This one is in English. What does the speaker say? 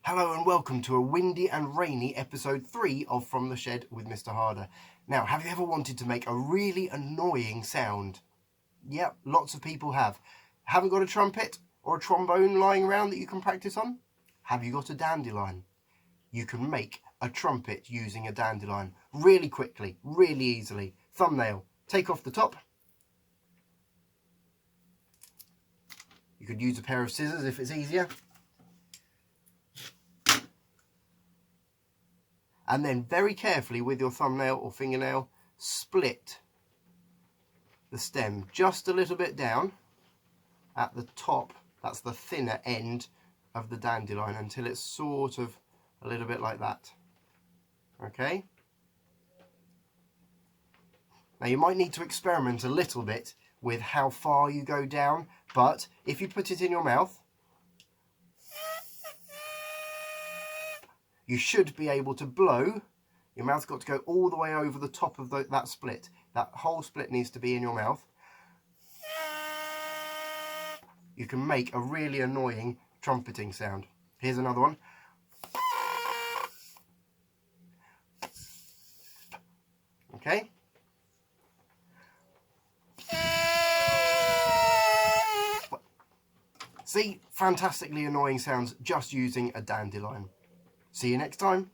Hello and welcome to a windy and rainy episode 3 of From the Shed with Mr. Harder. Now, have you ever wanted to make a really annoying sound? Yep, lots of people have. Haven't got a trumpet or a trombone lying around that you can practice on? Have you got a dandelion? You can make a trumpet using a dandelion really quickly, really easily. Thumbnail, take off the top. You could use a pair of scissors if it's easier. And then very carefully with your thumbnail or fingernail, split the stem just a little bit down at the top. That's the thinner end of the dandelion until it's sort of a little bit like that. Okay? Now you might need to experiment a little bit with how far you go down, but if you put it in your mouth, you should be able to blow. Your mouth's got to go all the way over the top of that split. That whole split needs to be in your mouth. You can make a really annoying trumpeting sound. Here's another one. Okay? See, fantastically annoying sounds just using a dandelion. See you next time.